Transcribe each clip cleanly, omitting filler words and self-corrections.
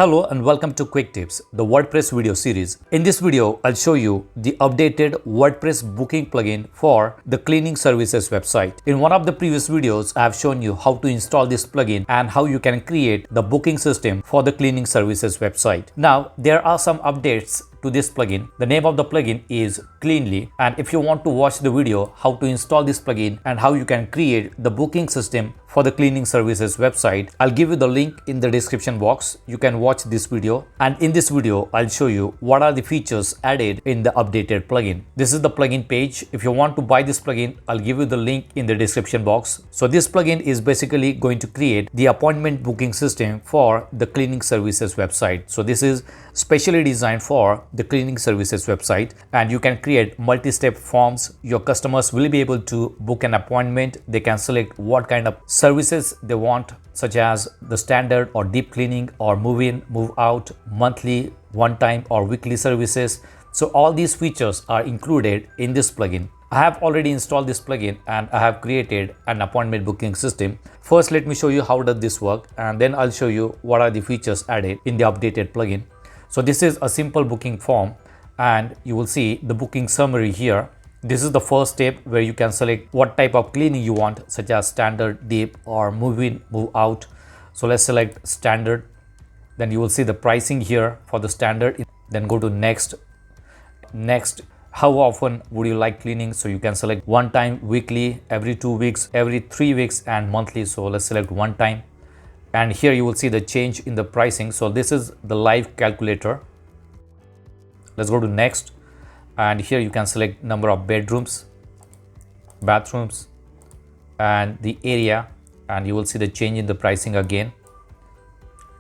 Hello and welcome to Quick Tips, the WordPress video series. In this video, I'll show you the updated WordPress booking plugin for the cleaning services website. In one of the previous videos, I have shown you how to install this plugin and how you can create the booking system for the cleaning services website. Now, there are some updates to this plugin. The name of the plugin is Cleanly, and if you want to watch the video how to install this plugin and how you can create the booking system for the cleaning services website, I'll give you the link in the description box. You can watch this video, and in this video I'll show you what are the features added in the updated plugin. This is the plugin page. If you want to buy this plugin, I'll give you the link in the description box. So this plugin is basically going to create the appointment booking system for the cleaning services website. So this is specially designed for the cleaning services website, and you can create multi-step forms. Your customers will be able to book an appointment. They can select what kind of services they want, such as the standard or deep cleaning or move in, move out, monthly, one time or weekly services. So all these features are included in this plugin. I have already installed this plugin and I have created an appointment booking system. First, let me show you how does this work, and then I'll show you what are the features added in the updated plugin. So this is a simple booking form, and you will see the booking summary here. This is the first step where you can select what type of cleaning you want, such as standard, deep or move in, move out. So let's select standard. Then you will see the pricing here for the standard. Then go to next. Next, how often would you like cleaning? So you can select one time, weekly, every 2 weeks, every 3 weeks and monthly. So let's select one time. And here you will see the change in the pricing. So this is the live calculator. Let's go to next, and here you can select number of bedrooms, bathrooms and the area, and you will see the change in the pricing again.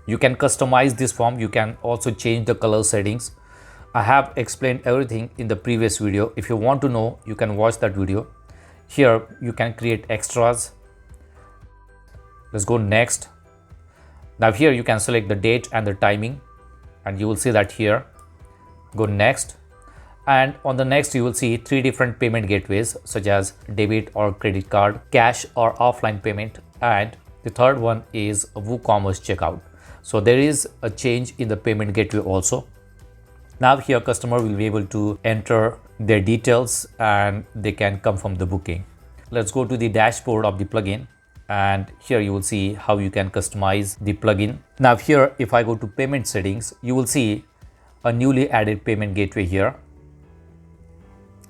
You can customize this form. You can also change the color settings. I have explained everything in the previous video. If you want to know, you can watch that video. Here you can create extras. Let's go next. Now here you can select the date and the timing, and you will see that here. Go next, and on the next you will see 3 different payment gateways, such as debit or credit card, cash or offline payment, and the third one is WooCommerce checkout. So there is a change in the payment gateway also. Now here customer will be able to enter their details and they can confirm the booking. Let's go to the dashboard of the plugin, and here you will see how you can customize the plugin. Now here, if I go to payment settings, you will see a newly added payment gateway here.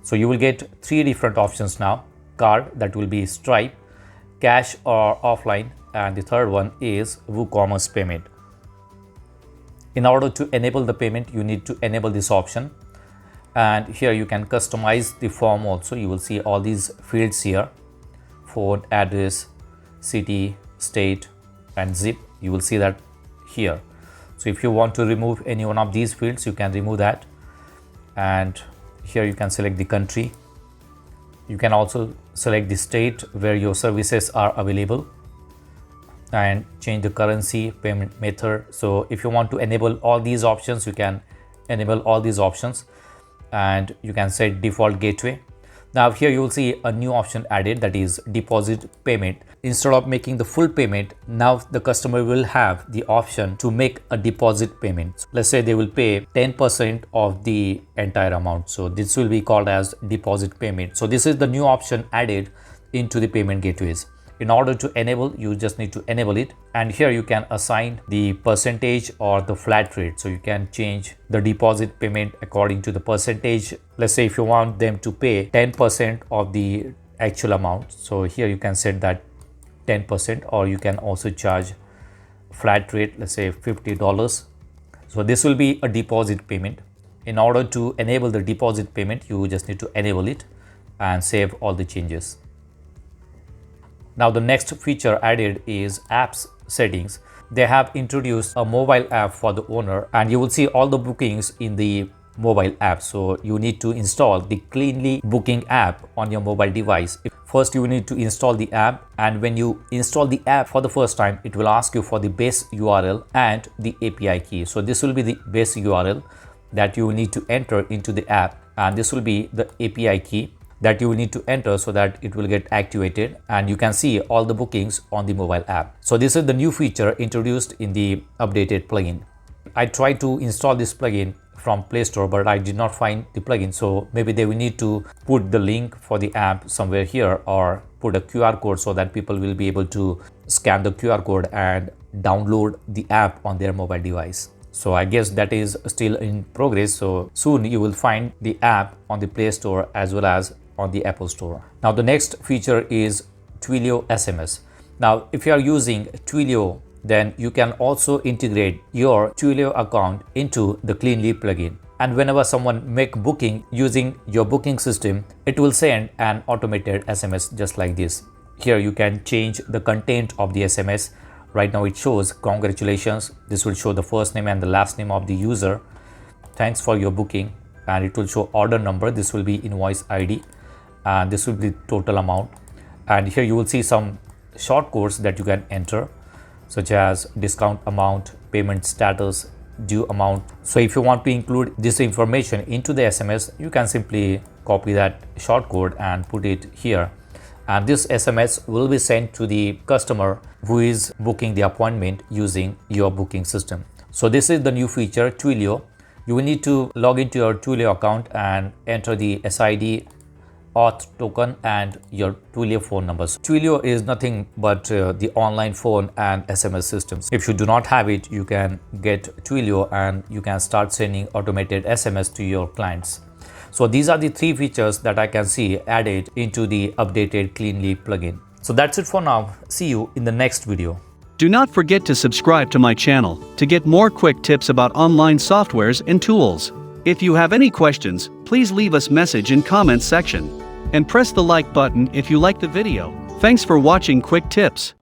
So you will get 3 different options now: card, that will be Stripe, cash or offline, and the third one is WooCommerce Payment. In order to enable the payment, you need to enable this option, and here you can customize the form also. You will see all these fields here: phone, address, city, state and zip. You will see that here. So if you want to remove any one of these fields, you can remove that, and here you can select the country. You can also select the state where your services are available and change the currency, payment method. So if you want to enable all these options, you can enable all these options, and you can set default gateway. Now here you will see a new option added, that is deposit payment. Instead of making the full payment, now the customer will have the option to make a deposit payment. So let's say they will pay 10% of the entire amount. So this will be called as deposit payment. So this is the new option added into the payment gateways. In order to enable, you just need to enable it, and here you can assign the percentage or the flat rate. So you can change the deposit payment according to the percentage. Let's say if you want them to pay 10% of the actual amount, so here you can set that 10%, or you can also charge flat rate, let's say $50. So this will be a deposit payment. In order to enable the deposit payment, you just need to enable it and save all the changes. Now the next feature added is apps settings. They have introduced a mobile app for the owner, and you will see all the bookings in the mobile app. So you need to install the Cleanly booking app on your mobile device. First you need to install the app, and when you install the app for the first time, it will ask you for the base URL and the API key. So this will be the base URL that you need to enter into the app, and this will be the API key that you will need to enter so that it will get activated and you can see all the bookings on the mobile app. So this is the new feature introduced in the updated plugin. I tried to install this plugin from Play Store, but I did not find the plugin. So maybe they will need to put the link for the app somewhere here, or put a QR code so that people will be able to scan the QR code and download the app on their mobile device. So I guess that is still in progress. So soon you will find the app on the Play Store as well as on the Apple Store. Now the next feature is Twillio SMS. Now if you are using Twillio, then you can also integrate your Twillio account into the Cleanly plugin. And whenever someone make booking using your booking system, it will send an automated SMS just like this. Here you can change the content of the SMS. Right now it shows congratulations. This will show the first name and the last name of the user. Thanks for your booking. And it will show order number. This will be invoice ID. And this will be total amount. And here you will see some short codes that you can enter, such as discount amount, payment status, due amount. So if you want to include this information into the SMS, you can simply copy that short code and put it here. And this SMS will be sent to the customer who is booking the appointment using your booking system. So this is the new feature, Twillio. You will need to log into your Twillio account and enter the SID, auth token and your Twillio phone numbers. Twillio is nothing but the online phone and SMS systems. If you do not have it, you can get Twillio and you can start sending automated SMS to your clients. So these are the 3 features that I can see added into the updated Cleanly plugin. So that's it for now. See you in the next video. Do not forget to subscribe to my channel to get more quick tips about online softwares and tools. If you have any questions, please leave us message in comments section. And press the like button if you like the video. Thanks for watching Quick Tips.